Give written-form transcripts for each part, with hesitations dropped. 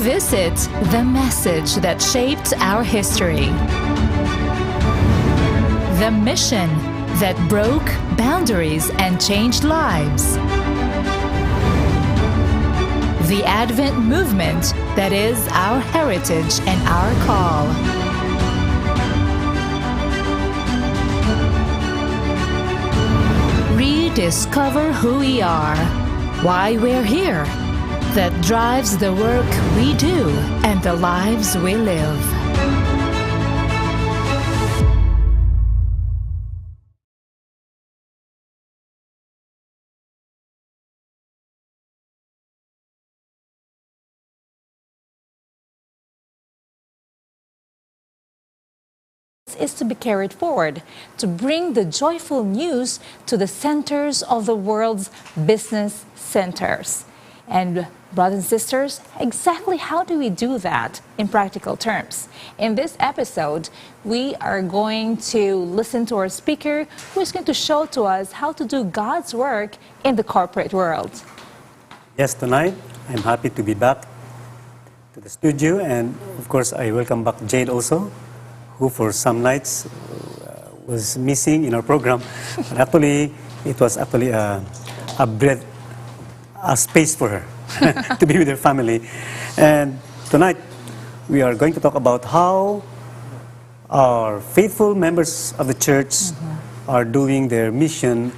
revisit the message that shaped our history. The mission that broke boundaries and changed lives. The Advent movement that is our heritage and our call. Rediscover who we are, why we're here, that drives the work we do and the lives we live. Is to be carried forward to bring the joyful news to the centers of the world's business centers. And brothers and sisters, exactly how do we do that in practical terms? In this episode, we are going to listen to our speaker who is going to show to us how to do God's work in the corporate world. Yes, tonight I'm happy to be back to the studio, and of course I welcome back Jade also, who for some nights was missing in our program. But actually, it was actually a space for her to be with her family. And tonight, we are going to talk about how our faithful members of the church are doing their mission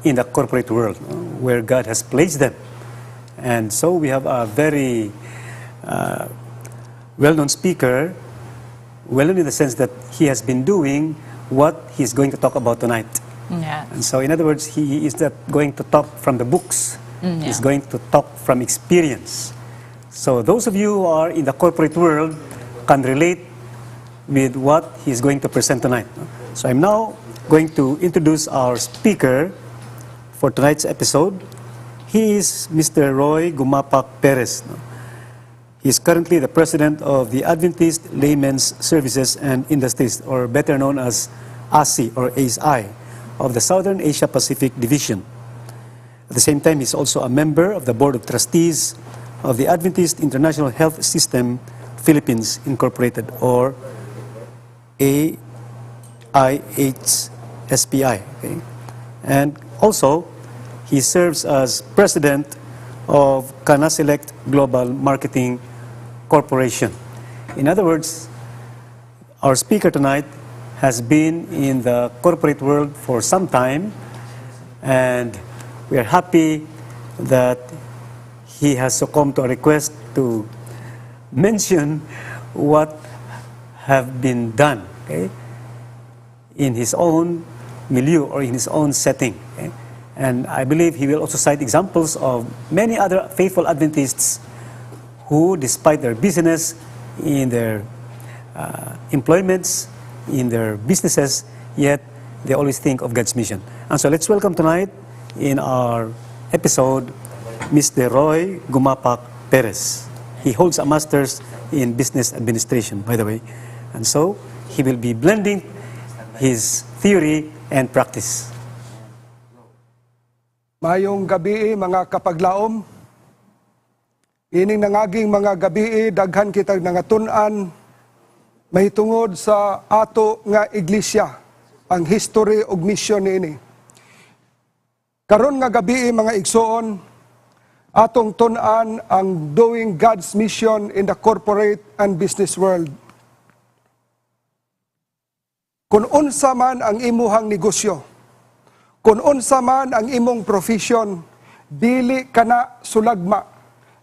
in the corporate world, where God has placed them. And so we have a very well-known speaker, well-known in the sense that he has been doing what he's going to talk about tonight. Yeah. And so in other words, he is not going to talk from the books. He's going to talk from experience. So those of you who are in the corporate world can relate with what he's going to present tonight. So I'm now going to introduce our speaker for tonight's episode. He is Mr. Roy Gumapak Perez. He is currently the president of the Adventist Laymen's Services and Industries, or better known as ASI or ASI, of the Southern Asia Pacific Division. At the same time, he is also a member of the Board of Trustees of the Adventist International Health System Philippines Incorporated, or AIHSPI. Okay? And also, he serves as president of Kana Select Global Marketing Corporation. In other words, our speaker tonight has been in the corporate world for some time, and we are happy that he has succumbed to a request to mention what have been done, okay, in his own milieu or in his own setting. Okay? And I believe he will also cite examples of many other faithful Adventists who, despite their busyness in their employments, in their businesses, yet they always think of God's mission. And so let's welcome tonight in our episode, Mr. Roy Gumapak Perez. He holds a master's in business administration, by the way. And so he will be blending his theory and practice. Mayong gabi mga kapaglaom. Ining nangaging mga gabi daghan kitag nangatun-an mahitungod sa ato nga iglesia, ang history ug mission niini. Karon nga gabi mga igsoon, atong tun-an ang doing God's mission in the corporate and business world. Kung unsa man ang imuhang negosyo, kung unsa man ang imong profession, dili kana sulagma,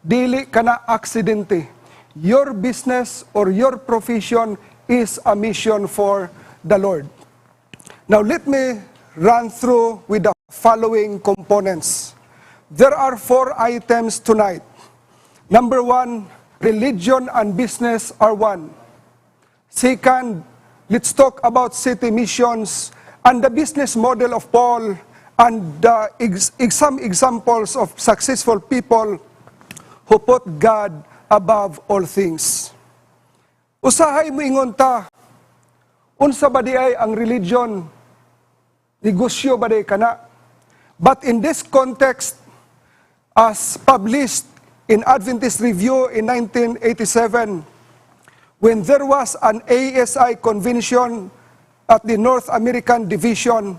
dili kana aksidente. Your business or your profession is a mission for the Lord. Now let me run through with the following components. There are 4 items tonight. Number 1, religion and business are one. Second, let's talk about city missions and the business model of Paul and some examples of successful people who put God above all things. Usahay mo ingon ta, unsa ba di ay ang religion? Negosyo ba di kana? But in this context, as published in Adventist Review in 1987, when there was an ASI convention at the North American Division,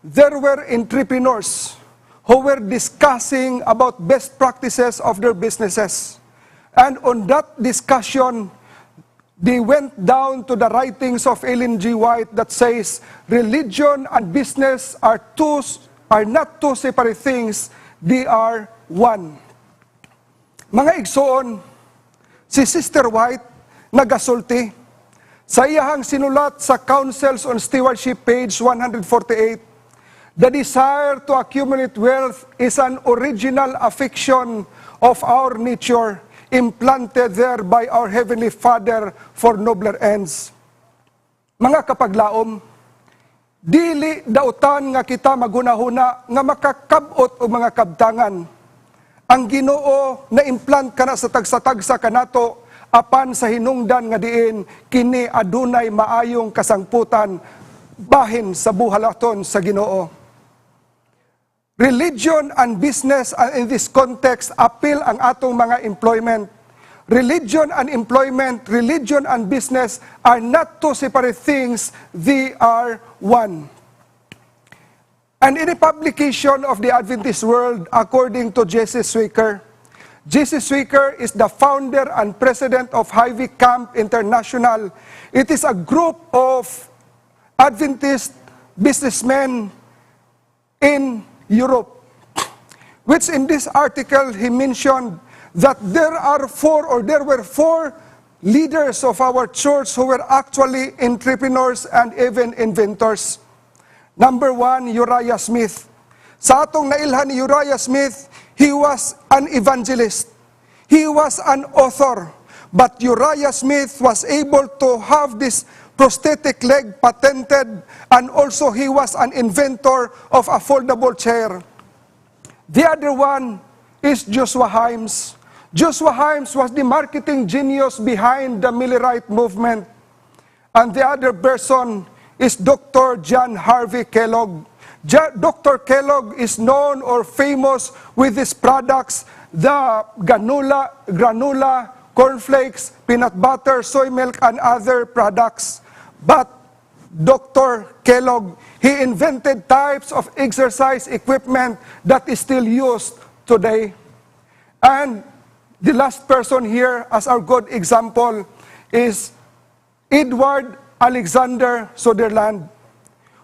there were entrepreneurs who were discussing about best practices of their businesses. And on that discussion, they went down to the writings of Ellen G. White that says, religion and business are not two separate things, they are one. Mga igsoon, si Sister White nagasulti sa iyahang sinulat sa Councils on Stewardship, page 148, the desire to accumulate wealth is an original affection of our nature, implanted there by our Heavenly Father for nobler ends. Mga kapaglaom, dili dautan nga kita magunahuna nga makakabot o mga kabtangan. Ang Ginoo na implant kana sa tagsa-tagsa kanato apan sa hinungdan nga diin kini adunay maayong kasangputan bahin sa buhalaton sa Ginoo. Religion and business in this context appeal ang atong mga employment. Religion and employment, religion and business are not two separate things, they are one. And in a publication of the Adventist World, according to J.C. Swicker, J.C. Swicker is the founder and president of Hy-Vee Camp International. It is a group of Adventist businessmen in Europe, which in this article he mentioned that there were four leaders of our church who were actually entrepreneurs and even inventors. Number one, Uriah Smith. Sa atong nailhan ni Uriah Smith, he was an evangelist. He was an author. But Uriah Smith was able to have this prosthetic leg patented, and also he was an inventor of a foldable chair. The other one is Joshua Himes. Joshua Himes was the marketing genius behind the Millerite movement. And the other person is Dr. John Harvey Kellogg. Dr. Kellogg is known or famous with his products, the granola, cornflakes, peanut butter, soy milk, and other products. But Dr. Kellogg, he invented types of exercise equipment that is still used today. And the last person here as our good example is Edward Alexander Sutherland.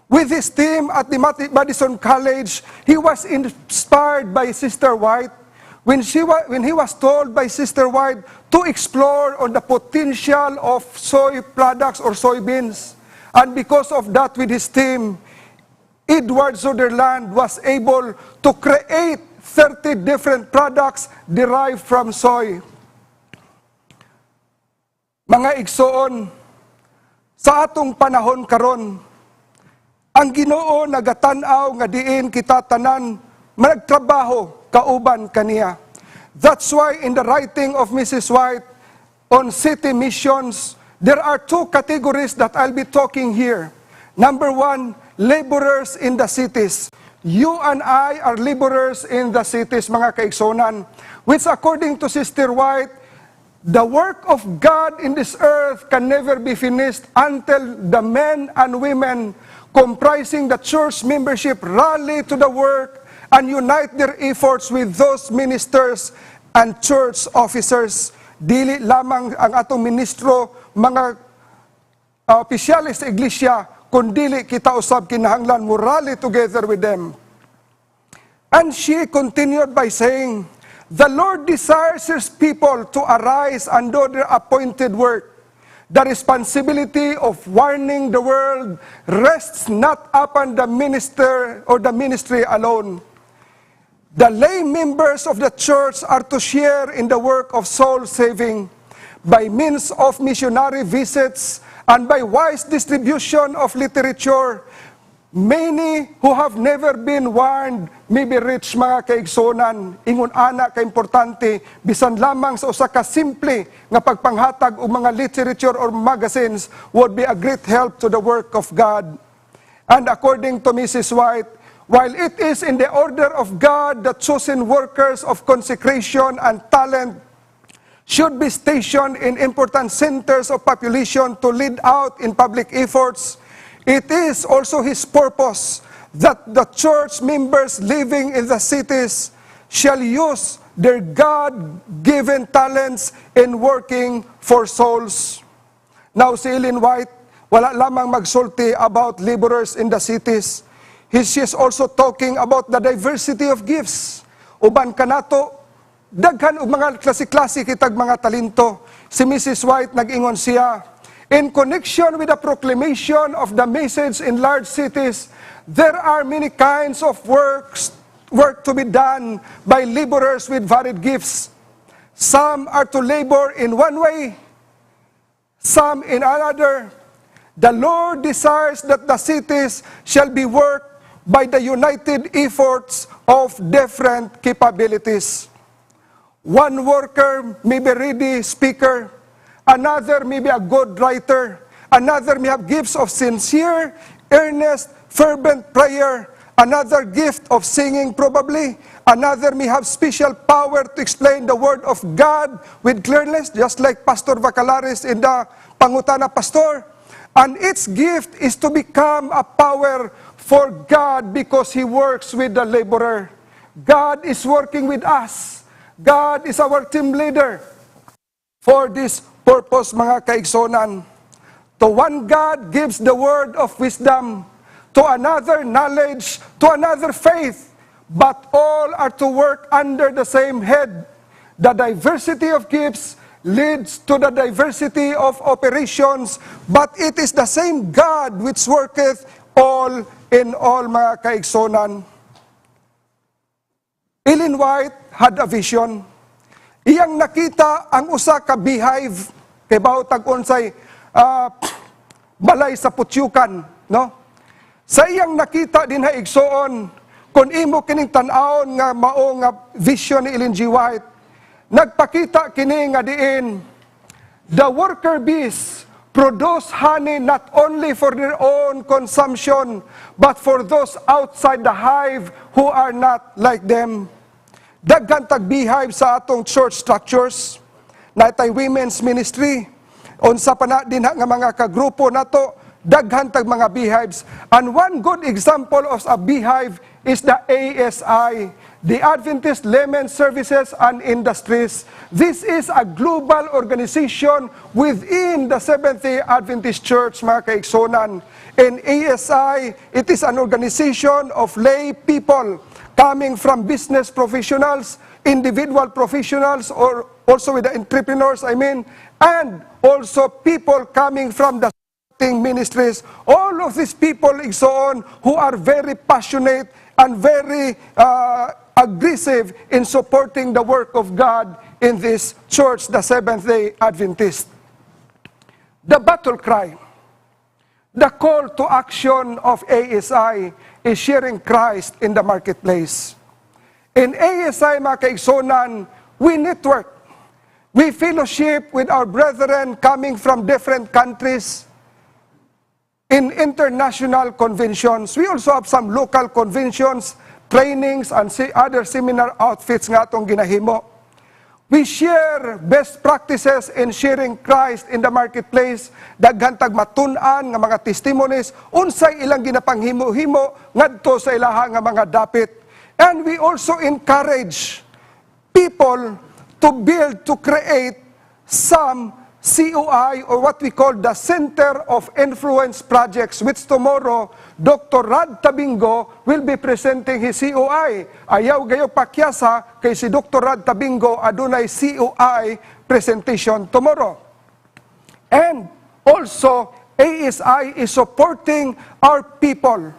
With his team at the Madison College, he was inspired by Sister White when he was told by Sister White to explore on the potential of soy products or soybeans. And because of that, with his team, Edward Sutherland was able to create 30 different products derived from soy. Mga igsoon, sa atong panahon karon, ang Ginoo nagatanaw nga diin kita tanan magtrabaho kauban kaniya. That's why in the writing of Mrs. White on city missions, there are two categories that I'll be talking here. Number one, laborers in the cities. You and I are laborers in the cities, mga kaigsonan, which according to Sister White, the work of God in this earth can never be finished until the men and women comprising the church membership rally to the work and unite their efforts with those ministers and church officers. Dili lamang ang atong ministro, mga opisyalis sa iglesia, kundili kita usab kinahanglan mo rally together with them. And she continued by saying, the Lord desires His people to arise and do their appointed work. The responsibility of warning the world rests not upon the minister or the ministry alone. The lay members of the church are to share in the work of soul saving by means of missionary visits and by wise distribution of literature. Many who have never been warned may be rich, mga kaigsonan. Ingon ana ka importante, bisan lamang sa usa ka simple nga pagpanghatag og mga literature or magazines would be a great help to the work of God. And according to Mrs. White, While it is in the order of God that chosen workers of consecration and talent should be stationed in important centers of population to lead out in public efforts, it is also His purpose that the church members living in the cities shall use their God-given talents in working for souls. Now si Ellen White, wala lamang magsulti about laborers in the cities. She is also talking about the diversity of gifts. Uban kanato, daghan og mga klase-klase kitag mga talento. Si Mrs. White nag-ingon siya, in connection with the proclamation of the message in large cities, there are many kinds of work to be done by laborers with varied gifts. Some are to labor in one way, some in another. The Lord desires that the cities shall be worked by the united efforts of different capabilities. One worker may be a ready speaker, another may be a good writer, another may have gifts of sincere, earnest, fervent prayer, another gift of singing probably, another may have special power to explain the word of God with clearness, just like Pastor Vacalaris in the Pangutana Pastor. And its gift is to become a power for God because He works with the laborer. God is working with us. God is our team leader. For this purpose, mga kaigsonan, to one God gives the word of wisdom, to another knowledge, to another faith, but all are to work under the same head. The diversity of gifts leads to the diversity of operations, but it is the same God which worketh all in all, mga kaigsonan. Ellen White had a vision. Iyang nakita ang usa ka beehive, kay bautag unsay balay sa putyukan, no? Sa iyang nakita din igsoon, kung imo kining tan-awon nga mao nga vision ni Ellen G. White, nagpakita kini nga diin, the worker bees produce honey not only for their own consumption, but for those outside the hive who are not like them. Daghan tag beehive sa atong church structures, natay women's ministry, unsa pa na din nga mga kagrupo nato, daghan tag mga beehives. And one good example of a beehive is the ASI, the Adventist Laymen Services and Industries. This is a global organization within the Seventh-day Adventist Church, mga kaigsonan. In ASI, it is an organization of lay people coming from business professionals, individual professionals, or also with the entrepreneurs, and also people coming from the ministries. All of these people, igsoon, who are very passionate and very aggressive in supporting the work of God in this church, the Seventh-day Adventist. The battle cry, the call to action of ASI is sharing Christ in the marketplace. In ASI, mga kaigsonan, we network. We fellowship with our brethren coming from different countries in international conventions. We also have some local conventions, trainings, and other seminar outfits nga atong ginahimo. We share best practices in sharing Christ in the marketplace. Daghan tag matun-an nga mga testimonies, unsay ilang ginapanghimo-himo ngadto sa ilaha nga mga dapit. And we also encourage people to build, to create some COI, or what we call the Center of Influence Projects, which tomorrow, Dr. Rad Tabingo will be presenting his COI. Ayaw gayo pakyasa kay si Dr. Rad Tabingo adunay COI presentation tomorrow. And also, ASI is supporting our people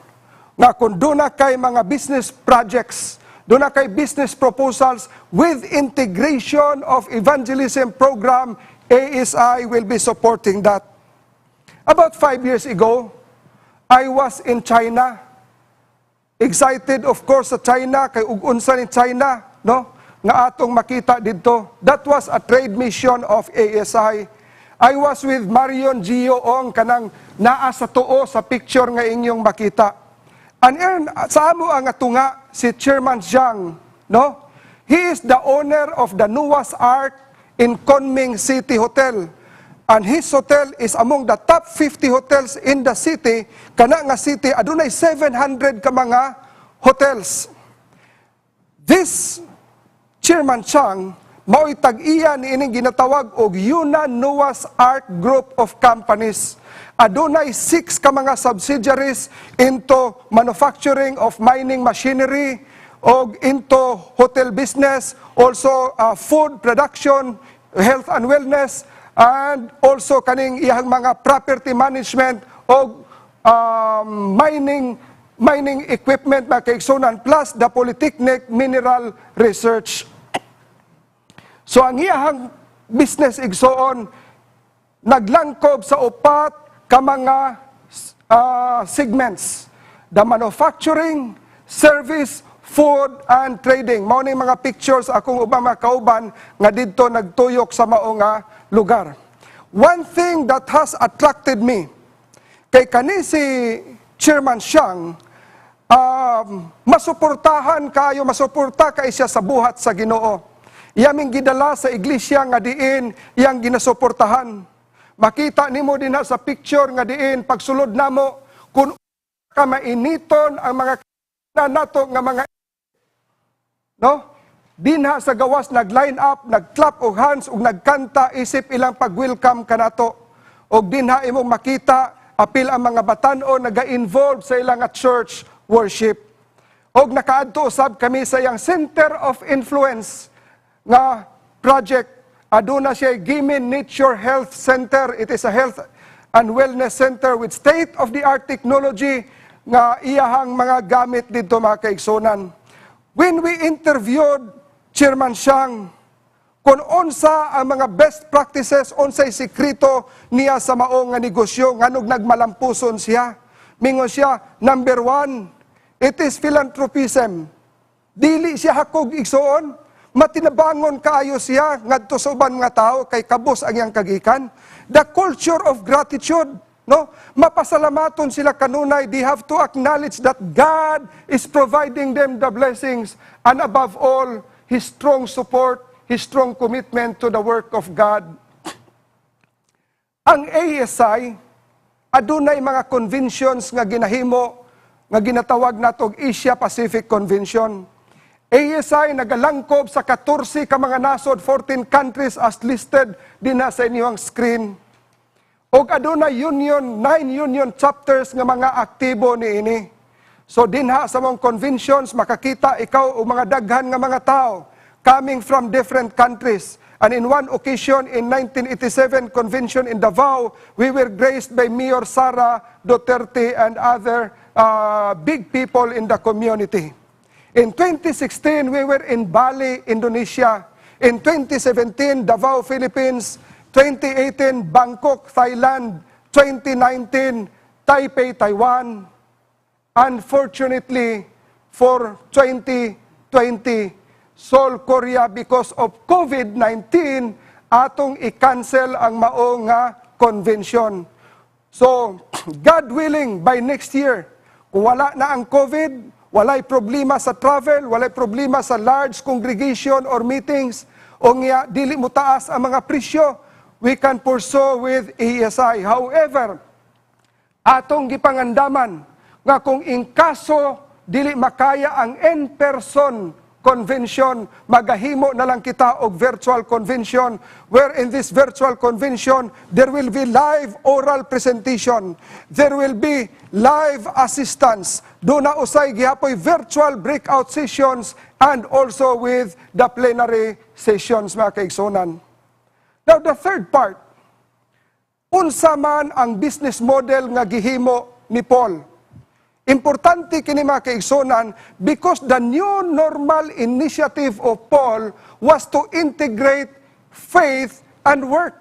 nga kung doon na kay mga business projects, doon na kay business proposals with integration of evangelism program, ASI will be supporting that. About 5 years ago, I was in China. Excited, of course, sa China, kay unsa ni China, no? Nga atong makita dito. That was a trade mission of ASI. I was with Marion Gio Ong, kanang naa sa tuo sa picture nga inyong makita. Sa amo ang tunga si Chairman Zhang, no? He is the owner of the newest art in Kunming City Hotel. And his hotel is among the top 50 hotels in the city. Kana nga city, adunay 700 ka mga hotels. This Chairman Chang, mao'y tag-iya ni ining ginatawag og Yunnan Nuwas Art Group of Companies. Adunay 6 ka mga subsidiaries into manufacturing of mining machinery, og into hotel business, also food production, health and wellness, and also kaning iyang mga property management o mining equipment na kaigsunan, plus the Polytechnic Mineral Research. So ang iyang business igsoon naglangkob sa upat ka mga segments: the manufacturing, service, food, and trading. Mao ni mga pictures akong ubang mga kauban nga didto nagtuyok sa mao nga lugar. One thing that has attracted me kay kani si Chairman Xiang, masuporta kay siya sa buhat sa Ginoo. Iyaming gidala sa iglesia nga diin iyang ginasuportahan. Makita nimo din sa picture nga diin pagsulod namo kung ka mainiton ang mga nato nga mga, no? Dinha sa gawas nag-line up, nag-clap og hands ug nagkanta isip ilang pag-welcome kanato. Og dinha imong makita apil ang mga batan-o naga-involve sa ilang church worship. Og nakaadto usab kami sa iyang Center of Influence nga project. Aduna siya Gimin Nature Health Center. It is a health and wellness center with state-of-the-art technology nga iyahang mga gamit dito mga kaigsunan. When we interviewed Chairman Xiang kung unsa ang mga best practices, unsay sikreto niya sa maong nga negosyo, nganong nagmalampuson siya, mingon siya, number 1, it is philanthropism. Dili siya hakog igsoon, matinabangon kaayo siya ngadto sa uban nga tao kay kabus ang iyang kagikan. The culture of gratitude, no? Mapasalamaton sila kanunay. They have to acknowledge that God is providing them the blessings, and above all, His strong support, His strong commitment to the work of God. Ang ASI, adunay mga conventions nga ginahimo, nga ginatawag natog Asia Pacific Convention. ASI nagalangkob sa 14 ka mga nasod, 14 countries as listed din sa inyong screen. Og adunay union, 9 union chapters nga mga aktibo niini. So dinha sa mong conventions, makakita ikaw o mga daghan nga mga tao coming from different countries. And in one occasion, in 1987 convention in Davao, we were graced by Mayor Sara Duterte and other big people in the community. In 2016, we were in Bali, Indonesia. In 2017, Davao, Philippines. 2018, Bangkok, Thailand. 2019, Taipei, Taiwan. Unfortunately, for 2020, Seoul, Korea, because of COVID-19, atong i-cancel ang mao nga convention. So, God willing, by next year, kung wala na ang COVID, walay problema sa travel, walay problema sa large congregation or meetings, o nga dili mo taas ang mga presyo, we can pursue with ASI. However, atong gipangandaman, nga kung in kaso dili makaya ang in-person convention, magahimo na lang kita og virtual convention, where in this virtual convention there will be live oral presentation, there will be live assistance, do na usay gihapoy virtual breakout sessions, and also with the plenary sessions mga kaigsunan. Now the third part, unsa man ang business model nga gihimo ni Paul. Importante kini mga kaigsunan because the new normal initiative of Paul was to integrate faith and work.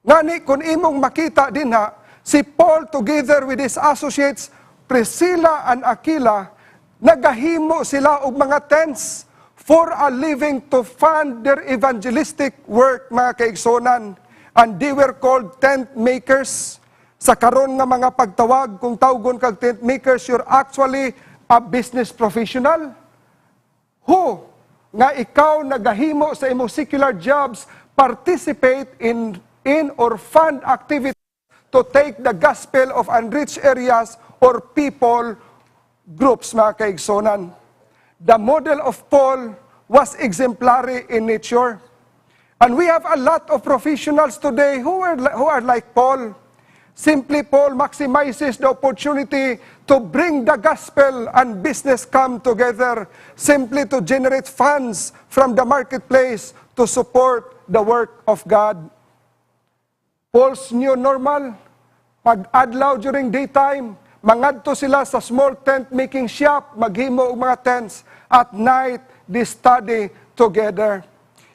Ngani kung imong makita dinha, si Paul together with his associates Priscilla and Aquila, nagahimo sila og mga tents for a living to fund their evangelistic work mga kaigsunan. And they were called tent makers. Sa karon nga mga pagtawag, kung tawgon kag tent makers, you're actually a business professional. Who nga ikaw nagahimo sa imong secular jobs, participate in or fund activities to take the gospel of unreached areas or people groups, mga kaigsonan. The model of Paul was exemplary in nature. And we have a lot of professionals today who are like Paul. Simply, Paul maximizes the opportunity to bring the gospel and business come together, simply to generate funds from the marketplace to support the work of God. Paul's new normal, pag-adlaw during daytime, mangadto sila sa small tent-making shop, maghimo og mga tents. At night, they study together.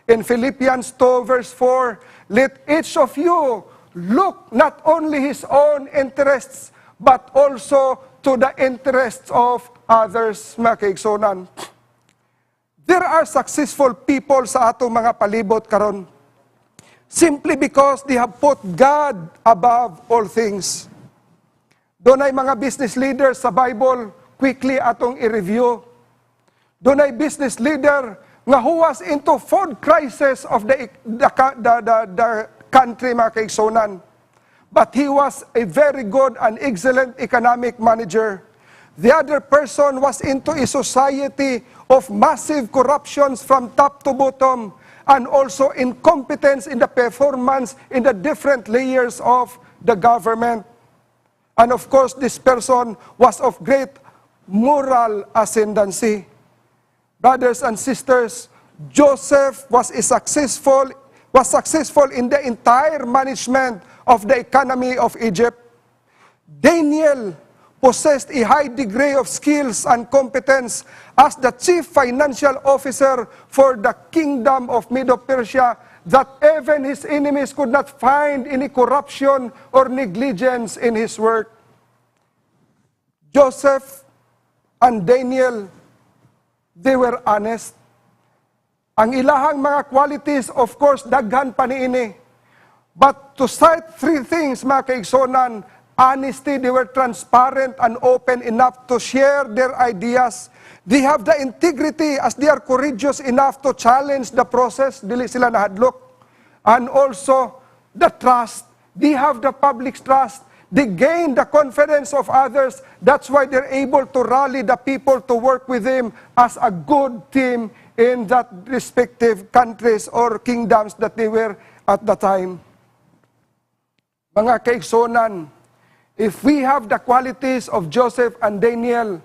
In Philippians 2 verse 4, let each of you look not only his own interests, but also to the interests of others, mga kaigsonan. There are successful people sa atong mga palibot karon, simply because they have put God above all things. Doon ay mga business leaders sa Bible, quickly atong i-review. Doon ay business leader nga who was into food crisis of the country, mga kaigsonan. But he was a very good and excellent economic manager. The other person was into a society of massive corruptions from top to bottom, and also incompetence in the performance in the different layers of the government. And of course, this person was of great moral ascendancy. Brothers and sisters, Joseph was successful in the entire management of the economy of Egypt. Daniel possessed a high degree of skills and competence as the chief financial officer for the kingdom of Medo-Persia, that even his enemies could not find any corruption or negligence in his work. Joseph and Daniel, they were honest. Ang ilahang mga qualities, of course, daghan pa niini. But to cite three things, mga kaigsonan: honesty, they were transparent and open enough to share their ideas. They have the integrity as they are courageous enough to challenge the process, dili sila nahadlok. And also, the trust. They have the public trust. They gain the confidence of others. That's why they're able to rally the people to work with them as a good team in that respective countries or kingdoms that they were at the time. Mga kaigsonan, if we have the qualities of Joseph and Daniel,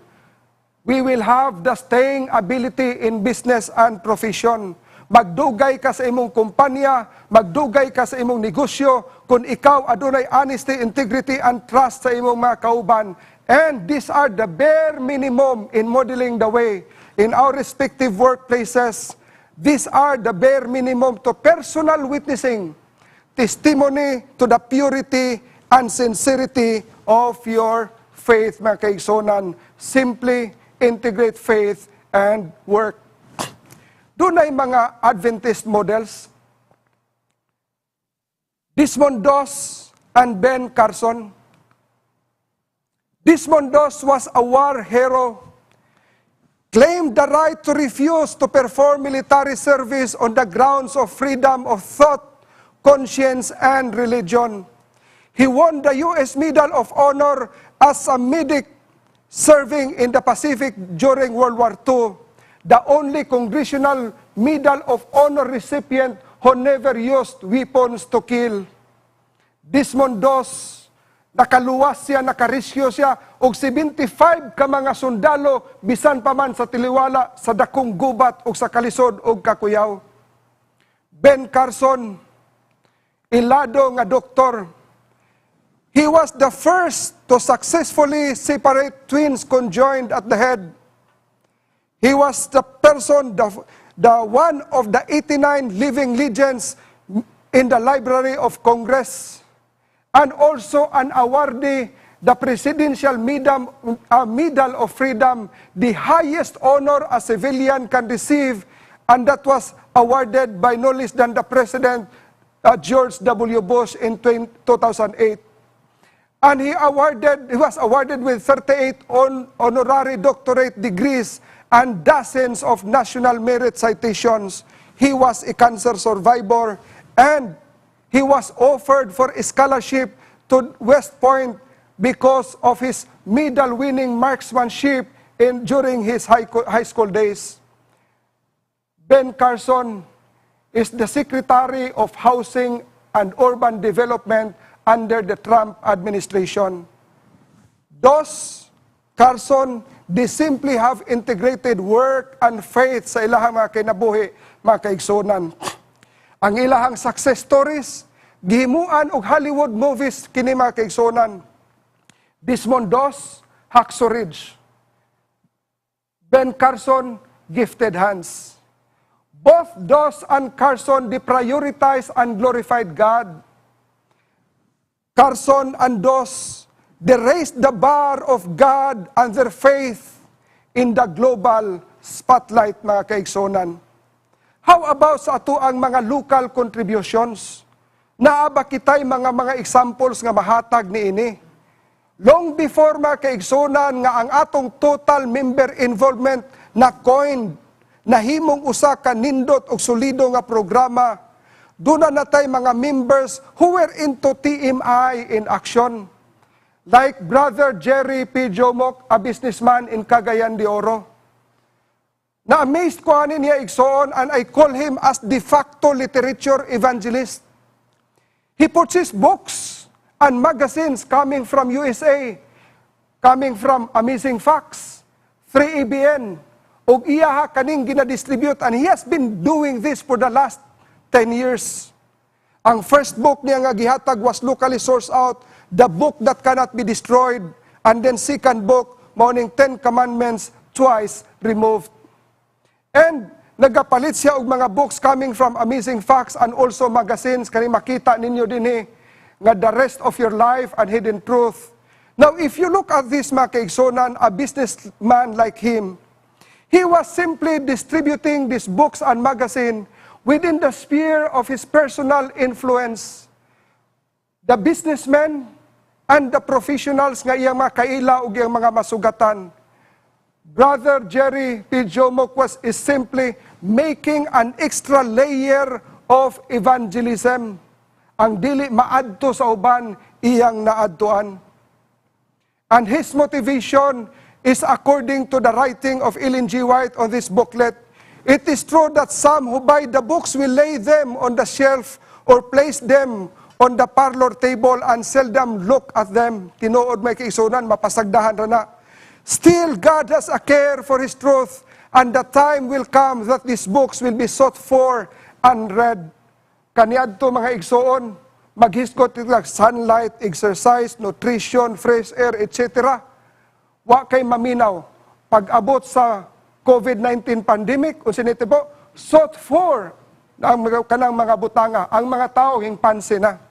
we will have the staying ability in business and profession. Magdugay ka sa imong kumpanya, magdugay ka sa imong negosyo, kung ikaw adunay honesty, integrity, and trust sa imong mga kauban. And these are the bare minimum in modeling the way in our respective workplaces. These are the bare minimum to personal witnessing, testimony to the purity and sincerity of your faith, mga kaigsonan. Simply integrate faith and work. Doon ay mga Adventist models. Desmond Doss and Ben Carson. Desmond Doss was a war hero, claimed the right to refuse to perform military service on the grounds of freedom of thought, conscience, and religion. He won the U.S. Medal of Honor as a medic serving in the Pacific during World War II. The only Congressional Medal of Honor recipient who never used weapons to kill. Desmond Doss, nakaluwas siya, nakarescue siya, og 75 ka mga sundalo, bisan pa man sa tiliwala, sa dakong gubat, o sa kalisod, o kakuyaw. Ben Carson, ilado nga doktor. He was the first to successfully separate twins conjoined at the head. He was the person, the one of the 89 living legends in the Library of Congress, and also an awardee, the Presidential Medal of Freedom, the highest honor a civilian can receive, and that was awarded by no less than the President George W. Bush in 2008. And he was awarded with 38 honorary doctorate degrees and dozens of national merit citations. He was a cancer survivor, and he was offered for a scholarship to West Point because of his medal-winning marksmanship during his high school days. Ben Carson is the Secretary of Housing and Urban Development under the Trump administration. Thus, Carson, they simply have integrated work and faith sa ilahang mga kinabuhi, mga kaigsunan. Ang ilahang success stories, gihimuan og Hollywood movies kini mga kaigsunan. Desmond Doss, Hacksaw Ridge. Ben Carson, Gifted Hands. Both Doss and Carson, they prioritized and glorified God. Carson and Doss, they raised the bar of God and their faith in the global spotlight, mga kaigsonan. How about sa ato ang mga local contributions? Naaba kitay mga examples nga mahatag ni ini. Long before, mga kaigsonan, nga ang atong total member involvement na coined, nahimong usa ka nindot og solido nga programa, doon na natay mga members who were into TMI in action. Like Brother Jerry P. Jomok, a businessman in Cagayan de Oro. Na-amazed ko anin niya igsoon, and I call him as de facto literature evangelist. He purchased books and magazines coming from USA, coming from Amazing Facts, 3ABN, ug iyaha kaning ginadistribute, and he has been doing this for the last 10 years. Ang first book niya nga gihatag was locally sourced out, The Book That Cannot Be Destroyed, and then second book, Morning 10 Commandments, Twice Removed. And nagapalit siya og mga books coming from Amazing Facts and also magazines, kani makita ninyo dinhi nga The Rest of Your Life and Hidden Truth. Now, if you look at this, mga kaigsonan, a businessman like him, he was simply distributing these books and magazine within the sphere of his personal influence. The businessmen and the professionals nga iyang mga kaila ug iyang mga masugatan. Brother Jerry P. Jomok is simply making an extra layer of evangelism. Ang dili maadto sa uban, iyang naadtuan. And his motivation is according to the writing of Ellen G. White on this booklet. It is true that some who buy the books will lay them on the shelf or place them on the parlor table and seldom look at them. Tinuod may kaigsunan, mapasagdahan ra na. Still, God has a care for His truth, and the time will come that these books will be sought for and read. Kaniadto mga igsoon, maghisgot ito like sunlight, exercise, nutrition, fresh air, etc. Wa kay maminaw. Pag-abot sa COVID-19 pandemic, o sinito po, sought for ang kanang mga butanga, ang mga tao hing pansin na.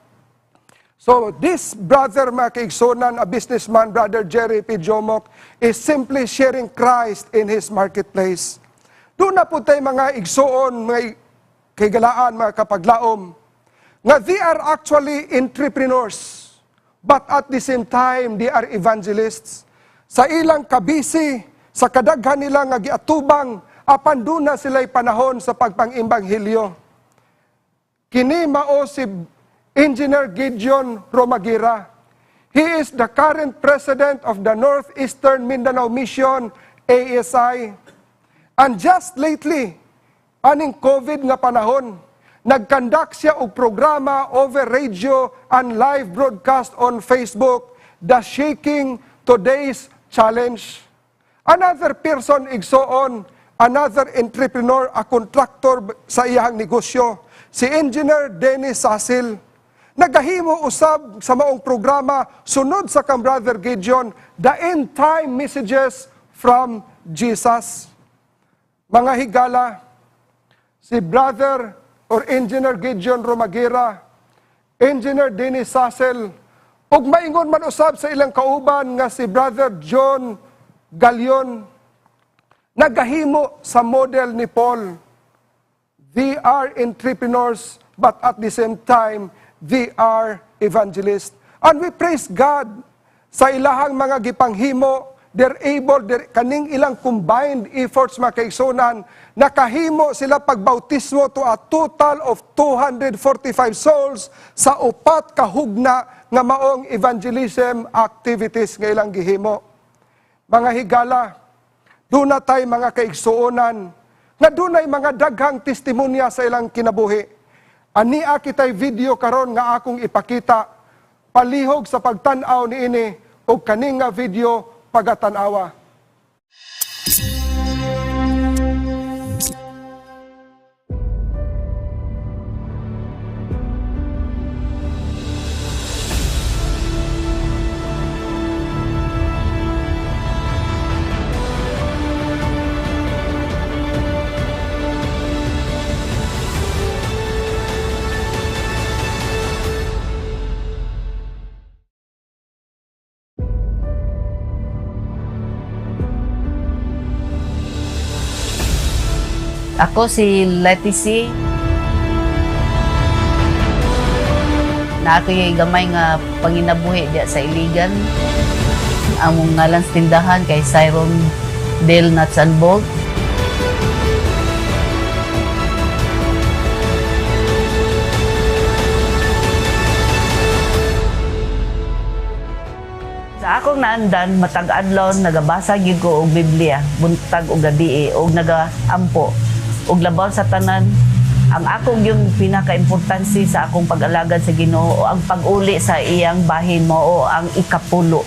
So this brother, mga kaigsonan, a businessman, Brother Jerry P. Jomok, is simply sharing Christ in his marketplace. Doon na po tayo mga igsoon, mga kaigalaan, mga kapaglaom, nga they are actually entrepreneurs, but at the same time, they are evangelists. Sa ilang kabisi, sa kadaghan nila nga giatubang, apan doon na sila'y panahon sa pagpang-imbanghelyo. Kini mao si Engineer Gideon Romagira. He is the current president of the Northeastern Mindanao Mission, ASI. And just lately, aning COVID nga panahon, nagkandak siya og programa over radio and live broadcast on Facebook, The Shaking Today's Challenge. Another person igsoon, another entrepreneur, a contractor sa iyang negosyo, si Engineer Dennis Sasil. Nagahimo usab sa maong programa sunod sa kang Brother Gideon, The End Time Messages from Jesus. Mga higala, si Brother or Engineer Gideon Romagira, Engineer Dennis Sasil, ug maingon man usab sa ilang kauban nga si Brother John Galion, nagahimo sa model ni Paul. They are entrepreneurs, but at the same time, they are evangelists. And we praise God sa ilahang mga gipanghimo, they're able, kaning ilang combined efforts mga kaigsunan, nakahimo sila pagbautismo to a total of 245 souls sa upat kahugna nga maong evangelism activities nga ilang gihimo. Mga higala, duna tay mga kaigsuonan, nga dunay mga daghang testimonya sa ilang kinabuhi. Ania kitay video karon nga akong ipakita, palihog sa pagtan-aw niini o kaning nga video pagatanawa. Ako si Letici. Na ako yung gamay nga panginabuhi diya sa Iligan. Ang mong ngalan sa tindahan kay Siron Del Nuts and Bolt. Sa akong naandan, matag adlaw nagabasa gyud ko og Biblia, buntag og gabi og nagaampo og labaw sa tanan. Ang akong yung pinaka-importansi sa akong pag-alagad sa Ginoo o ang pag-uli sa iyang bahin mo o ang ikapulo.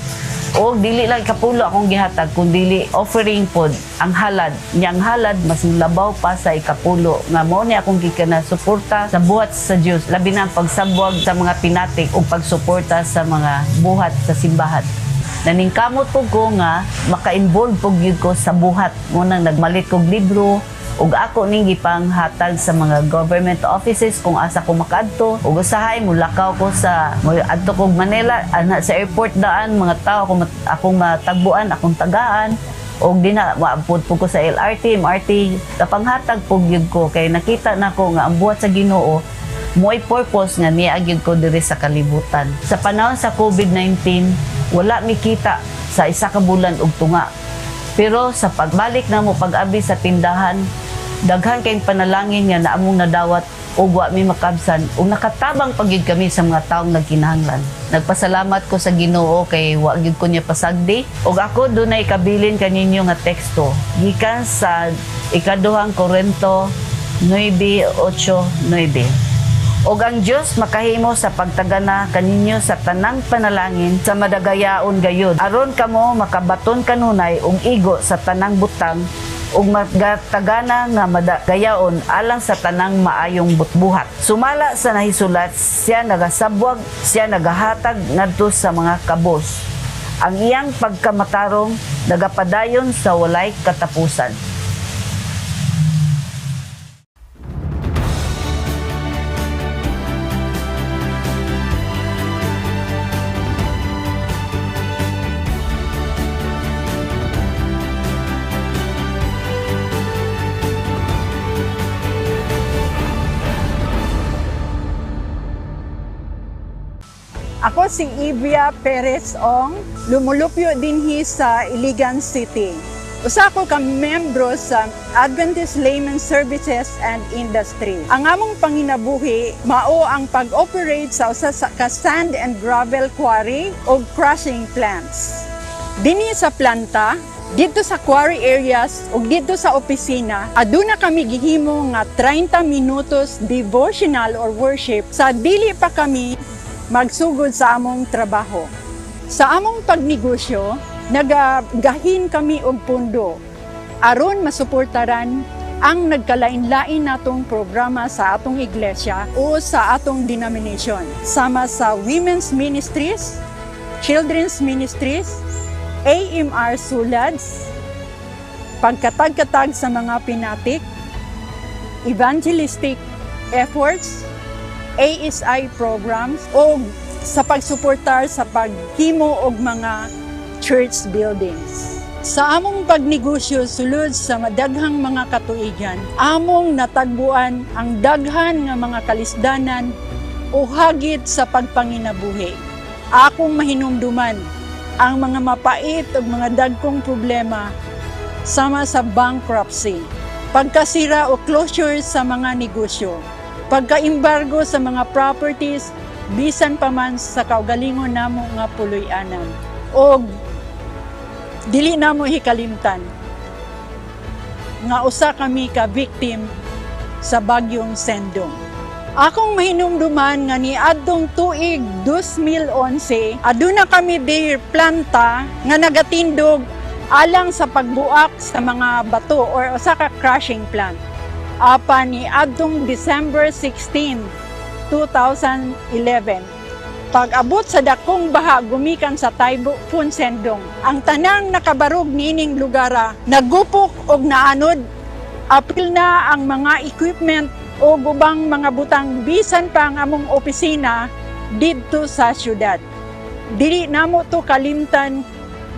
O dili lang ikapulo akong gihatag kundi offering pod ang halad. Niyang halad mas labaw pa sa ikapulo nga mao ni akong gikana suporta sa buhat sa Dios, labi na ang pagsabwag sa mga pinatik o pagsuporta sa mga buhat sa simbahan. Naningkamot po ko nga maka-involve po gyud ko sa buhat. Munang nagmalit kog libro ug ako ning gipanghatag sa mga government offices kung asa ko makaadto ug usahay mulakaw ko sa adto kog Manila ana sa airport daan mga tao akong matagbuan akong tagaan ug dina maabot po ko sa LRT MRT kapanghatag po gyud ko kay nakita nako nga ang buhat sa Ginoo mo'y purpose nga niya gyud ko diri sa kalibutan. Sa panahon sa COVID-19 wala mikita sa isa ka bulan og tunga. Pero sa pagbalik na mo pag-abi sa tindahan, daghan kayong panalangin nga na among nadawat ug wa mi makabsan ug nakatabang pagyud kami sa mga taong nagkinahanglan. Nagpasalamat ko sa Ginoo kay wa gyud ko niya pasagdi ug ako dunay kabilin kaninyo nga teksto gikan sa ikaduhang Korinto 9:8-9. Og ang Dios makahimo sa pagtagana kaninyo sa tanang panalangin sa madagayaon gayud aron kamo makabaton kanunay og igo sa tanang butang ug magatagana nga madagayaon alang sa tanang maayong butbuhat. Sumala sa nahisulat, siya nagasabwag, siya nagahatag ngadto sa mga kabos. Ang iyang pagkamatarong nagapadayon sa walay katapusan. Ako si Ivia Perez Ong, lumulupyo dinhi sa Iligan City. Usa ko ka membro sa Adventist Layman Services and Industry. Ang among panginabuhi mao ang pag-operate sa usa ka sand and gravel quarry o crushing plants. Dinhi sa planta, dito sa quarry areas ug dito sa opisina, aduna kami gihimo nga 30 minutos devotional or worship sa dili pa kami magsugod sa among trabaho. Sa among pagnegosyo, nagagahin kami og pundo aron masuportaran ang nagkalain-lain natong programa sa atong iglesia o sa atong denomination. Sama sa Women's Ministries, Children's Ministries, AMR Sulads, pagkatag-katag sa mga pinatik, evangelistic efforts, ASI programs o sa pagsuportar sa paghimo og mga church buildings. Sa among pagnegosyo sulod sa madaghang mga katuigan, among natagbuan ang daghan nga mga kalisdanan o hagit sa pagpanginabuhi. Akong mahinumduman ang mga mapait ug mga dagkong problema sama sa bankruptcy, pagkasira o closure sa mga negosyo, pagka-embargo sa mga properties, bisan pa man sa kaugalingon namo nga puloy-anan, o dili namo hikalimtan nga usa kami ka victim sa bagyong Sendong. Akong mahinumduman nga niadtong tuig 2011, aduna kami beer planta nga nagatindog alang sa pagbuak sa mga bato or usa ka crushing plant. Apan niadtong December 16, 2011, pag-abot sa dakong baha gumikan sa Typhoon Sendong, ang tanang nakabarog nining lugara nagupok og naanod. Apil na ang mga equipment o gubang mga butang bisan pa ang among opisina didto sa syudad. Dili namo to kalimtan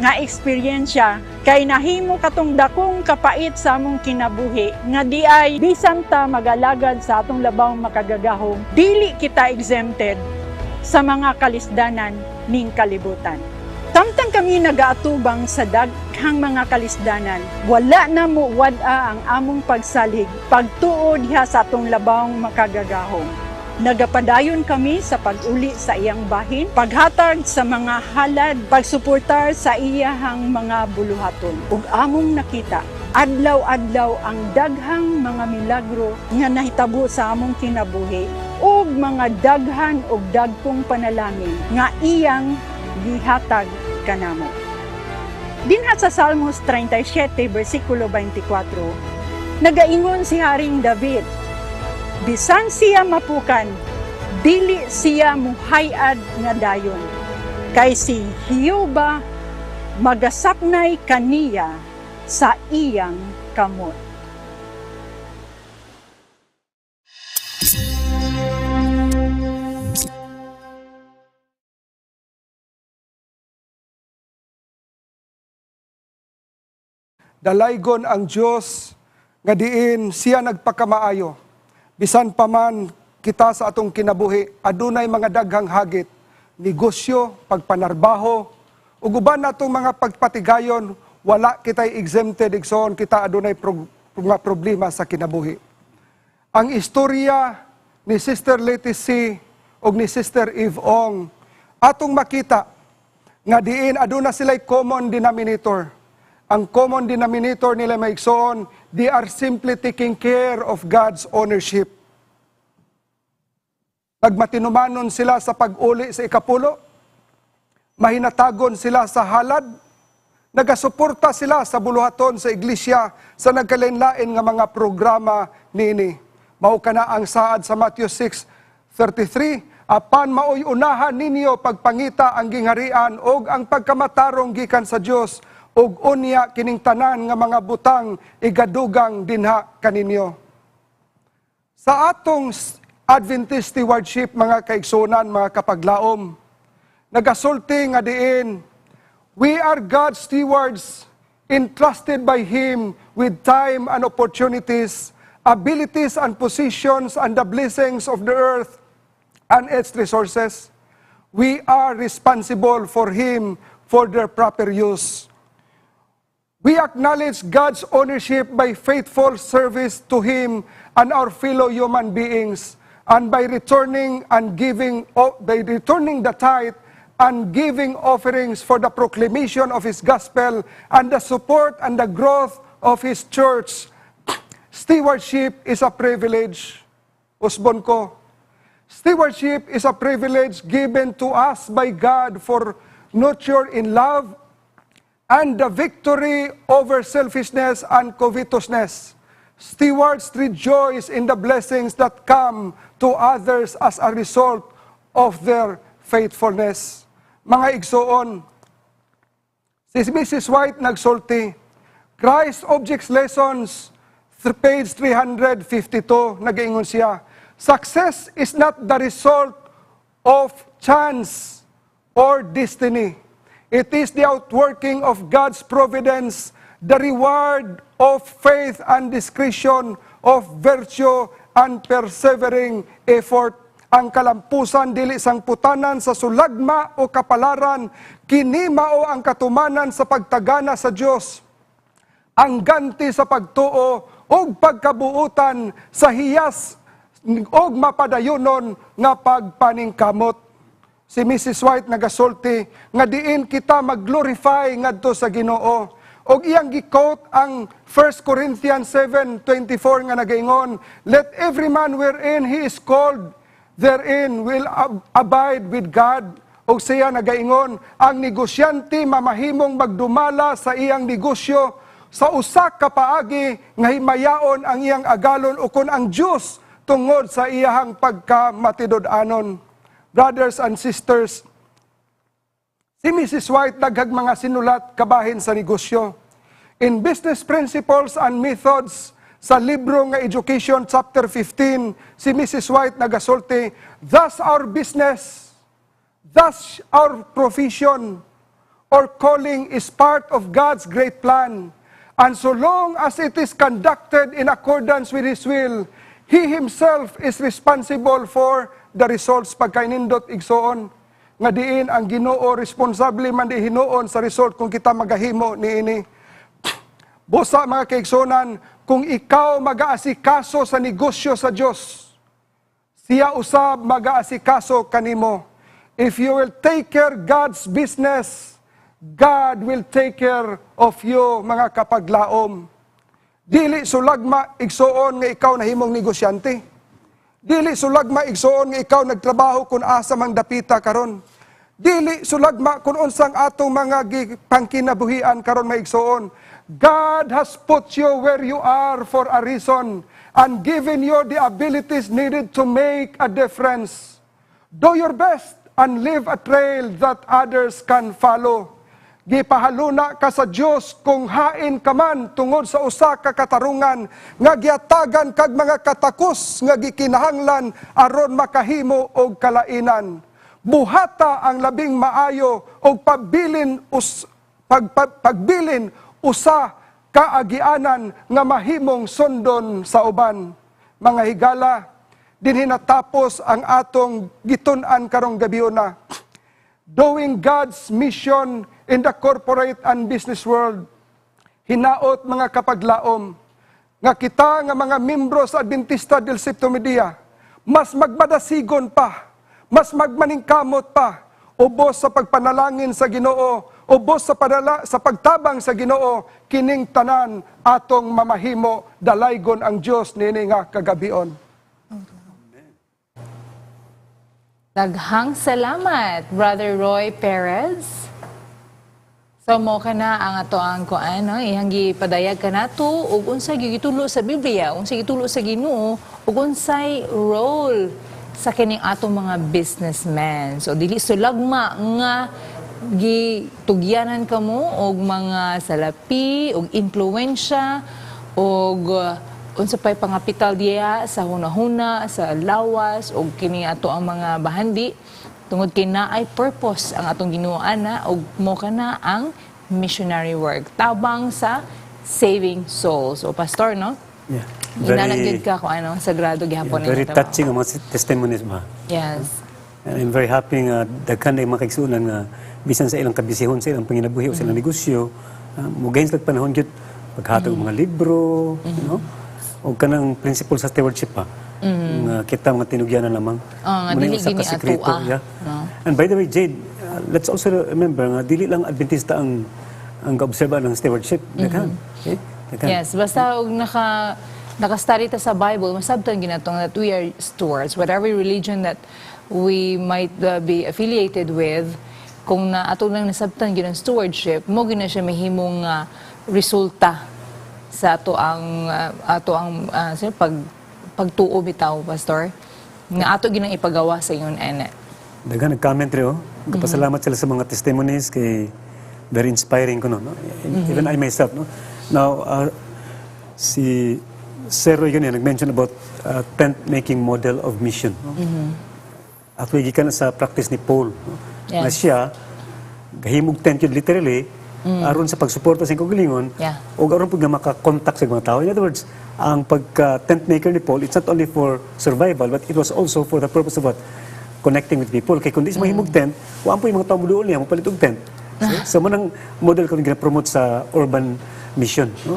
nga eksperyensya kay nahimo katong dakong kapait sa among kinabuhi nga di ay bisan ta magalagad sa atong labaw makagagahom, dili kita exempted sa mga kalisdanan ning kalibutan. Samtang kami nagaatubang sa daghang mga kalisdanan, wala na mo wad-a ang among pagsalig, pagtuod diha sa atong labawng makagagahom. Nagapadayon kami sa pag-uli sa iyang bahin, paghatag sa mga halad, pagsuportar sa iyahang mga buluhaton. Ug among nakita, adlaw-adlaw ang daghang mga milagro nga nahitabo sa among kinabuhi ug mga daghan ug dagkong panalangin nga iyang gihatag kanamo. Dinha sa Salmos 37 bersikulo 24, nagaingon si Haring David, bisan siya mapukan, dili siya muhayad nga dayon. Kay si Hiyuba magasaknay kaniya sa iyang kamot. Dalaygon ang Dios nga diin siya nagpakamaayo. Bisan pa man kita sa atong kinabuhi, adunay mga daghang hagit, negosyo, pagpanarbaho, ug uban natong mga pagpatigayon, wala kitay exempted igsoon kita adunay mga problema sa kinabuhi. Ang istorya ni Sister Leticia ug ni Sister Eve Ong atong makita nga diin aduna sila'y common denominator. Ang common denominator nila maigsoon, they are simply taking care of God's ownership. Nagmatinumanon sila sa pag-uli sa ikapulo, mahinatagon sila sa halad, nagasuporta sila sa buluhaton sa iglesia sa nagkalain-lain nga mga programa nini. Mao kana ang saad sa Matthew 6:33, apan maoy unahan ninyo pagpangita ang gingharian og ang pagkamatarong gikan sa Dios, ug unya kining tanan nga mga butang igadugang dinha kaninyo. Sa atong Adventist stewardship mga kaigsunan, mga kapaglaom, nagasulti nga diin, we are God's stewards entrusted by Him with time and opportunities, abilities and positions and the blessings of the earth and its resources. We are responsible for Him for their proper use. We acknowledge God's ownership by faithful service to Him and our fellow human beings, and by returning the tithe and giving offerings for the proclamation of His gospel and the support and the growth of His church. Stewardship is a privilege. Usbon ko. Stewardship is a privilege given to us by God for nurture in love and the victory over selfishness and covetousness. Stewards rejoice in the blessings that come to others as a result of their faithfulness. Mga igsoon, si Mrs. White nagsulti, Christ Objects Lessons, page 352, nag-iingon siya, success is not the result of chance or destiny. It is the outworking of God's providence, the reward of faith and discretion, of virtue and persevering effort Ang kalampusan dili sang putanan sa sulagma o kapalaran, kini mao ang katumanan sa pagtagana sa Dios. Ang ganti sa pagtuo og pagkabuutan sa hiyas og mapadayonon nga pagpaningkamot. Si Mrs. White nagasulti nga diin kita mag-glorify ngadto sa Ginoo. Og iyang gi-quote ang 1 Corinthians 7:24 nga nagaingon, "Let every man wherein he is called therein will abide with God." Og siya nagaingon, ang negosyante mamahimong magdumala sa iyang negosyo sa usa ka paagi nga himayaon ang iyang agalon ukon ang Dios tungod sa iyang pagkamatidod-anon. Brothers and sisters, si Mrs. White daghang mga sinulat kabahin sa negosyo. In Business Principles and Methods, sa libro nga Education Chapter 15, si Mrs. White nagasulti, "Thus our business, thus our profession, or calling is part of God's great plan. And so long as it is conducted in accordance with His will, He Himself is responsible for the results." Pagkainindot igsoon, nga diin ang Ginoo responsable man di hinuon sa result kung kita magahimo niini. Busa mga kaigsonan, kung ikaw mag-aasikaso sa negosyo sa Dios, siya usab mag-aasikaso kanimo. If you will take care God's business, God will take care of you, mga kapaglaom. Dili sulagma igsoon nga ikaw nahimong negosyante. Dili sulagma igsoon nga ikaw nagtrabaho kun asa mang dapita karon. Dili sulagma kun unsang atong mga pangkinabuhian karon maigsoon. God has put you where you are for a reason and given you the abilities needed to make a difference. Do your best and leave a trail that others can follow. Gipahaluna ka sa Dios kung hain ka man tungod sa usa ka katarungan nga giatagan kag mga katakos nga gikinahanglan aron makahimo og kalainan. Buhata ang labing maayo og pagbilin usa kaagianan nga mahimong sundon sa uban. Mga higala, dinhi natapos ang atong gitun-an karong gabiuna. Doing God's mission in the corporate and business world. Hinaot mga kapaglaom, nga kita nga mga membro sa Adventista del Séptimo Día, mas magmadasigon pa, mas magmaningkamot pa, ubos sa pagpanalangin sa Ginoo, ubos sa pagtabang sa Ginoo, kining tanan atong mamahimo, dalaygon ang Dios nini nga kagabion. Daghang salamat, Brother Roy Perez. So mo ka na ang ato ang kuan, no? Ihanggi padayag ka nato ug unsay gitulo sa Biblia, unsay gitulo sa Ginoo, ug unsay role sa kining atong mga businessmen. So dili sulagma nga gitugyanan kamo og mga salapi og impluwensya og unsa pay pangapital diya sa hunahuna, sa lawas og kini ato ang mga bahandi tungod kay naay purpose ang atong Ginoo ana og mo kana ang missionary work tabang sa saving souls. So pastor, no? Yeah. Inanagid ka ko ano sagrado gihapon Very touching ang mga testimonies ba. Yes. And I'm very happy nga daghan na mga kaigsunan nga bisan sa ilang kabisihon sa ilang panginabuhi o sa ilang negosyo, mugahin sa panahon gyud paghatag mga libro, you know, o kanang principle sa stewardship pa. Nga kita mga tinugyanan lamang. Nga dili gini ato. Yeah. And by the way, Jade, let's also remember nga dili lang Adventista ang gaobserba ng stewardship. Daghan. Okay? Daghan. Yes, basta og naka-study ta sa Bible, masabtan ginatong that we are stewards, whatever religion that we might be affiliated with. Kung na ato lang nasabtan ginang stewardship, mo gina siya mahimong resulta sa ato ang pagtuo bitaw, pastor. Nga ato ginang ipagawa sa ingon ana. Daghan nag-comment rin, kapasalamat sila sa mga testimonies kay very inspiring ko, no? Even I myself, no? Now, si Sir Roy yun, nag-mention about tent-making model of mission. No? At gikan sa practice ni Paul. No? Yes. Na siya, gahimog tent yun literally, aron sa pagsuporta sa kagalingon, o aron po nga makakontakt sa mga tao. In other words, ang pagka-tent maker ni Paul, it's not only for survival, but it was also for the purpose of what? Connecting with people. Kaya kung di mahimog tent, waan po yung mga tao mo doon niya, mapalit og tent. So manang model kung gina-promote sa urban mission. No?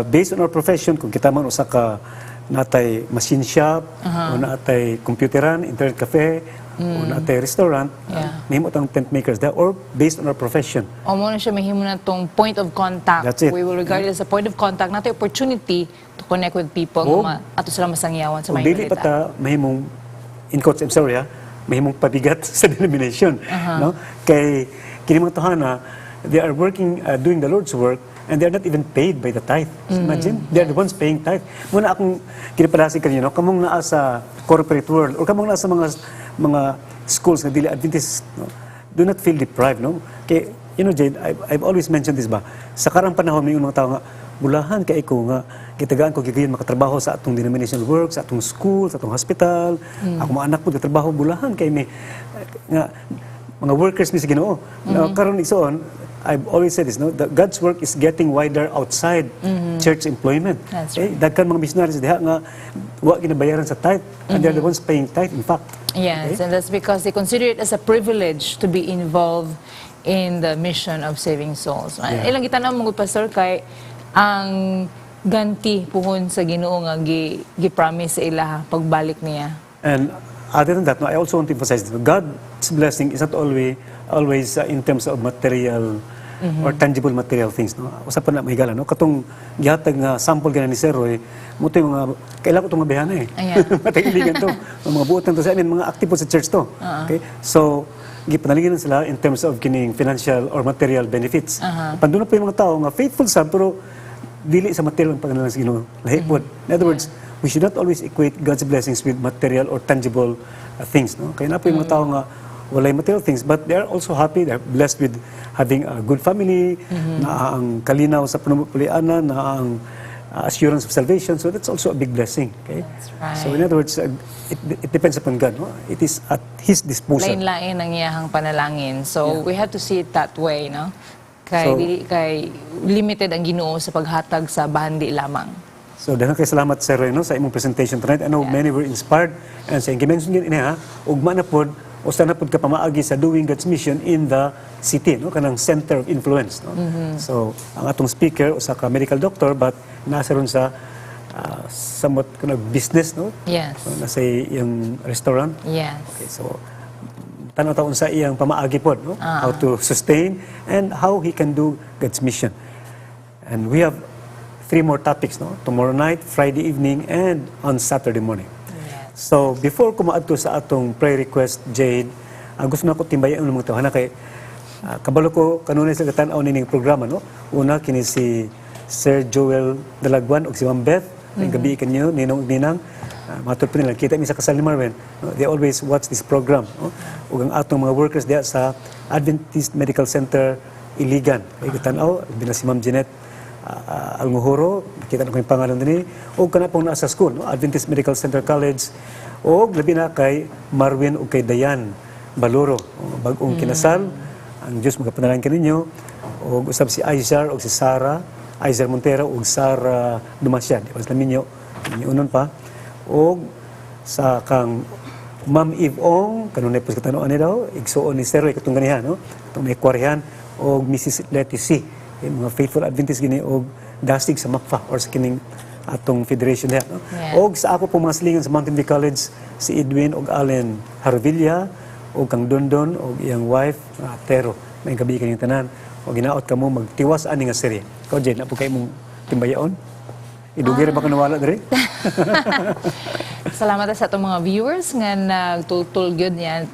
Based on our profession, kung kita man usa ka natay machine shop, o natay computeran, internet cafe, o natay restaurant, mahimot ang tent makers there, or based on our profession. O mo na siya mahimo na tong point of contact. That's it. We will regard it as a point of contact, not the opportunity to connect with people ato sila masangyawan sa Kung dili pa ta mahimong, in quotes, I'm sorry mahimong pabigat sa denomination. No? Kay kini mga tahana, they are working, doing the Lord's work, and they are not even paid by the tithe. So imagine, they are the ones paying tithe. Muna akong kinipadasi kanino, kamong naa sa corporate world, or kamong naa sa mga schools na dili Adventist, no? Do not feel deprived. No? Kay, you know, Jade, I've always mentioned this ba, sa karang panahon, may mga tao nga, bulahan kay ko nga, kitagaan ko gigayon makatrabaho sa atong denominational work, sa atong school, sa atong hospital, ako mga anak ko trabaho bulahan kay may nga mga workers ni sa Ginoo. Karon igsoon, I've always said this, no, that God's work is getting wider outside church employment. That's right. Daghan mga missionaries diha nga wa ginabayaran sa tithe, and they're the ones paying tithe, in fact. Yes, and that's because they consider it as a privilege to be involved in the mission of saving souls. Ilang kita na mga pastor kay ang ganti puhon sa Ginoo nga gi-promise sa ila pagbalik niya. And other than that, no, I also want to emphasize that God's blessing is not always in terms of material or tangible material things. No? Usapan na mahigala. No? Katong gihatag nga sample gana ni Sir Roy, muto yung mga, kailangan ko itong mabihana eh. Matagiligan to. Mga buotan to. I mean, mga active po sa church to. Okay? So, gipanalingan sila in terms of kining financial or material benefits. Panduna po yung mga tao nga faithful sa, pero dili sa material ang pagkanalang sa Ginoo. Lahi po. In other words, we should not always equate God's blessings with material or tangible things. No? Kaya na po yung mga tao nga walay material things, but they are also happy, they are blessed with having a good family, na ang kalinaw sa panumupulianan, na ang assurance of salvation. So that's also a big blessing. Okay? That's right. So in other words, it depends upon God. No? It is at His disposal. Lain-lain ang iyahang panalangin. So we have to see it that way, no? Kay limited ang Ginoo sa paghatag sa bahandi lamang. So, dahil kay salamat, Sir Reno, sa imong presentation tonight. I know many were inspired. And sa mention din ina, ugma na pod, o sana pod ka pamaagi sa doing God's mission in the city, no? Kanang center of influence. No? So, ang atong speaker, usa ka medical doctor, but nasa ron sa somewhat kind of business, no? Yes. So, nasa iyang restaurant. Yes. Okay, so, tanaw taon sa iyang pamaagi pod, no? How to sustain and how he can do God's mission. And we have 3 more topics, no? Tomorrow night, Friday evening, and on Saturday morning. Yes. So, before kumaadto sa atong prayer request, Jade, gusto na ko timbayan ng mga tao. Kay kabalo ko, kanunay sa katanaw nining programa, no? Una, kini si Sir Joel Dalagwan o si Ma'am Beth. Ang gabi kanyo, ninong ninang. Matur pa nila, kita mi sa kasal ni Marvin. No? They always watch this program. No? Ug ang atong mga workers diya sa Adventist Medical Center, Iligan. Kay katanaw, bina si Ma'am Jeanette Almuhuro, nakita na ko yung pangalan din o kana pong nasa school, no? Adventist Medical Center College, o labi na kay Marvin o kay Dayan Baloro, bagong kinasal, ang Diyos magapanalangin kaninyo, o usab si Aizar o si Sara, Aizar Montero o Sara Dumasyan, di ba sila minyo, unon pa, o sa kang Ma'am Eve Ong, kanunay po sa katanoan niya daw, igsuon ni Sero, ikatong ganihan, no? Itong may kwarihan, o Mrs. Letty C. Mga faithful Adventist gini og dasig sa MACFA or sa kining atong federation diha, no? Og sa ako pong mga silingan sa Mountain View College, si Edwin og Allen Harvilla og kang Dondon og iyang wife Tero. May gabi kanyang tanan og ginaot kamo magtiwas ani nga serye. Ko Jed na po kay mong timbayaon. Idugir ba ka nawala diri? Salamat sa atong mga viewers nga nagtultul gyud niya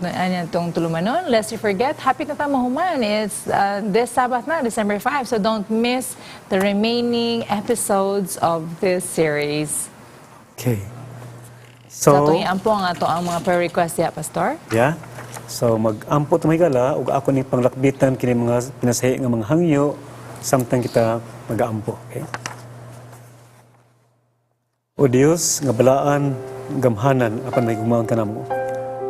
itong tulumanon. Lest you forget, happy na ta mahuman. It's this Sabbath na, December 5. So don't miss the remaining episodes of this series. Okay. So So, iampo ang ato ang mga prayer request ya, Pastor. yeah. So mag-ampo ta mahigala ug ako ni panglakbitan kini mga pinasahi nga mga hangyo samtang kita mag-aampo. Okay? O Diyos, nga balaan, gamhanan, apan may gumawang ka namo.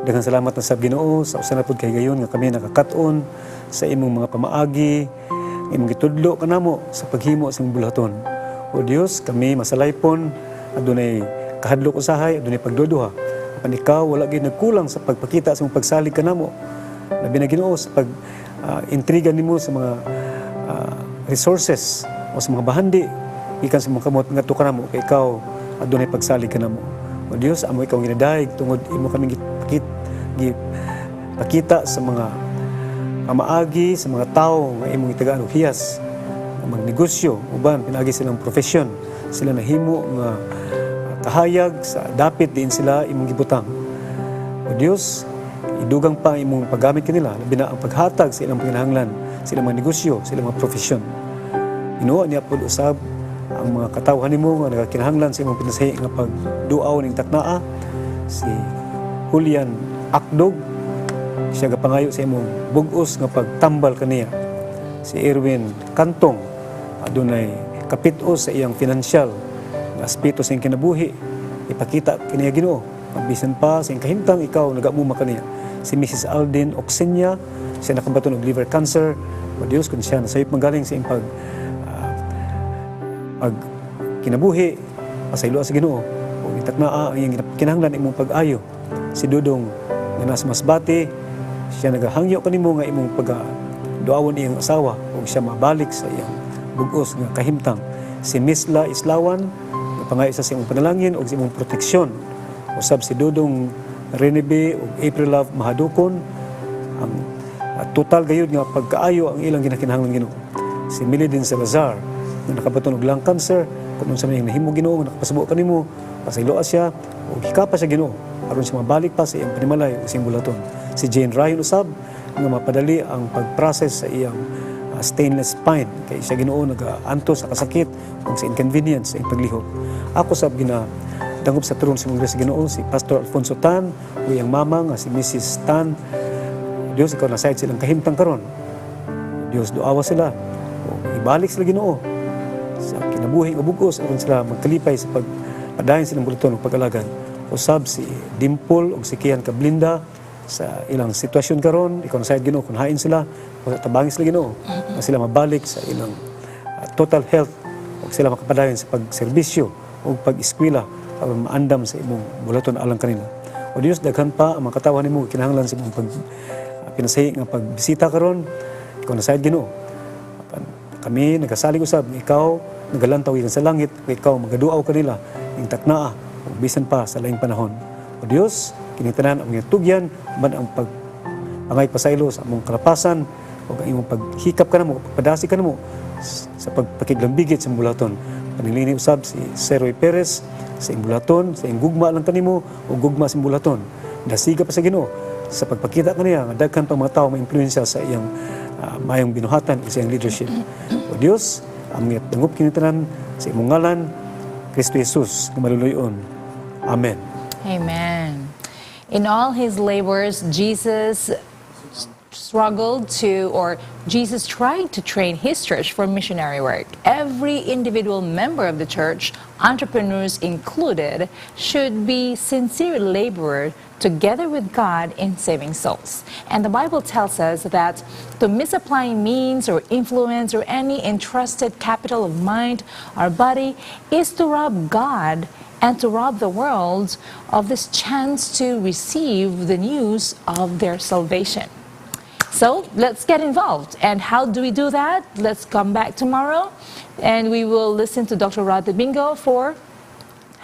Daghang salamat na sa Ginoo, sa usa na pud kay gayon nga kami nakakaton sa imong mga pamaagi, imong gitudlo ka namo sa paghimo sa imong bulaton. O Dios, kami masalaypon, adunay kahadlok usahay, adunay pagduduha. Apan ikaw, wala gid nagkulang sa pagpakita sa mong pagsalig kanamo. Labi na Ginoo sa pag-intriga nimo sa mga resources o sa mga bahandi ikan sa mga kamot ngadto kanamo kay ikaw adunay pagsalig kanamo. O Dios, amo ikaw ginadayeg tungod imo kami gipakita sa mga maagi sa mga tao nga imong itagaan og hiyas nga magnegosyo uban pinaagi silang profesyon sila nahimo nga kahayag sa dapit diin sila imong gibutang. O Dios, idugang pa imong paggamit kanila labi na ang paghatag sa ilang panginahanglan sa ilang mga negosyo sa ilang mga profesyon. Ginoo niya pud usab ang mga katawhan nimo nga nagakinahanglan sa imong pinasahi nga pagduaw ning Taknaa, si Julian Akdog, siya gapangayo sa imong bug-os nga pagtambal kaniya. Si Erwin Kantong, adunay kapit-os sa iyang financial nga aspeto sa iyang kinabuhi, ipakita kaniya Ginoo. Bisan pa sa iyang kahimtang ikaw nagamuma kaniya. Si Mrs. Alden Oksenya, siya nakambaton og liver cancer. O Dios, kung siya nasayop magaling sa iyang pag kinabuhi, pasaylo sa Ginoo. O Taknaa ang iyang kinahanglan imong pag-ayo. Si Dudong nga nasa Masbate, siya nagahangyo kanimo nga imong pag-duawon iyang asawa o siya mabalik sa iyang bug-os nga kahimtang. Si Misla Islawan, nga pangayo sa imong panalangin o sa imong proteksyon. Usab si Dudong Renebe o April Love Mahadukon, ang total gayud nga pagkaayo ang ilang ginakinahanglan Ginoo. Si Milidin Salazar, nga nakabaton og lung cancer, kung sa may nahimo Ginoo nga nakapasubo kanimo, pasayloa siya o hikapa siya Ginoo aron siya mabalik pa sa iyang panimalay o sa iyang bulaton. Si Jane Ryan usab nga mapadali ang pag-process sa iyang stainless spine kay siya Ginoo nagaanto sa kasakit o sa inconvenience sa iyang paglihok. Ako sab dangop sa turon sa mga Ginoo si Pastor Alfonso Tan o iyang mama nga si Mrs. Tan. Dios, ikaw nasayad silang kahimtang karon. Dios, duawa sila o ibalik sila Ginoo sa kinabuhi nga bugos aron sila magkalipay sa pagpadayon silang bulaton o pag-alagan. Usab si Dimple o si Kian Kablinda sa ilang sitwasyon karon, ikaw nasayad Ginoo kung hain sila o tabangin sila Ginoo na sila mabalik sa ilang total health o sila makapadayon sa pagserbisyo o pag-eskwela para maandam sa imong bulaton alang kanila. O Dios, daghan pa ang mga katawan nimo kinahanglan sa imong pinasahi nga pagbisita karon, ikaw nasayad Ginoo. Kami nagasalig usab ikaw nagalantaw ikan sa langit, ikaw magaduaw kanila ning Taknaa ug bisan pa sa laing panahon. O Dios, kinitanan ang iyang tugyan man ang pangay pasaylo sa among kalapasan o ang imong paghikap kanamo, pagpadasi kanamo sa pagpakiglambigit sa bulaton. Panilini usab si Seroy Perez sa imbulaton, sa gugma lang kanimo o gugma sa imbulaton. Dasiga pa sa Ginoo sa pagpakita kaniya nga daghan pa mga tawo maimpluwensya sa iyang mayong binuhatan sa iyang leadership. O Dios, ang dangop kinitanan sa imong ngalan Kristo Jesus nga maluluyon. Amen. Amen. In all his labors, Jesus tried to train his church for missionary work. Every individual member of the church, entrepreneurs included, should be sincere laborer together with God in saving souls. And the Bible tells us that to misapply means or influence or any entrusted capital of mind or body is to rob God and to rob the world of this chance to receive the news of their salvation. So let's get involved. And how do we do that? Let's come back tomorrow and we will listen to Dr. Rod Bingo for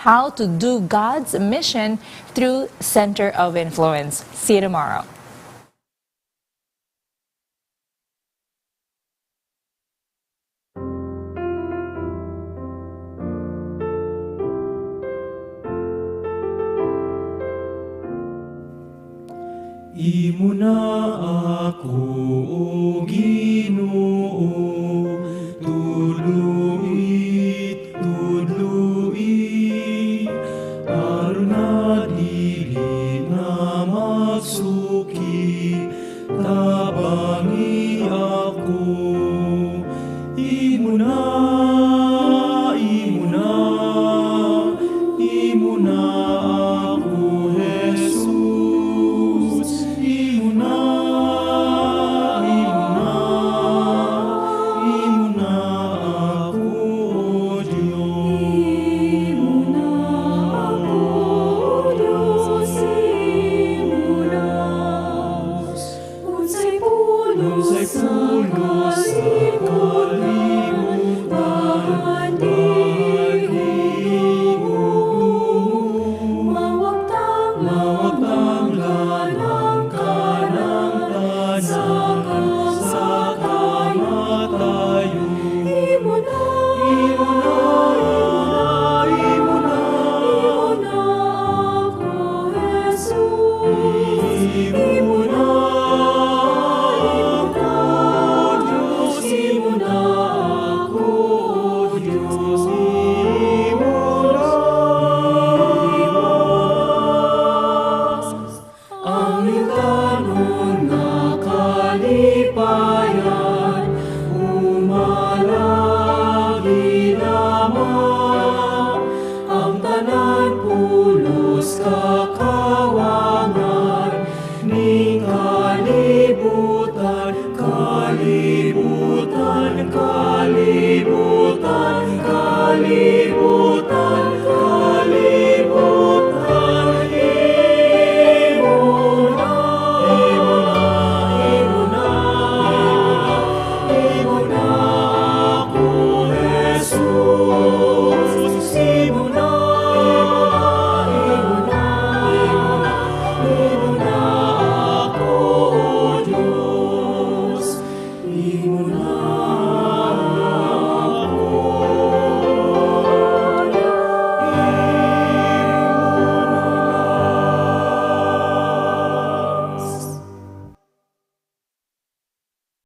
how to do God's mission through Center of Influence. See you tomorrow. Imo na ako, O Ginoo, tudluit, aron na dili na magsuki, tabangi ako. Imo na ako, Jesus. Imo na ako, O Diyos. kalipayan, umalagi naman ang tanan pulos kakawangan ni kalibutan, kalibutan, kalibutan, kalibutan.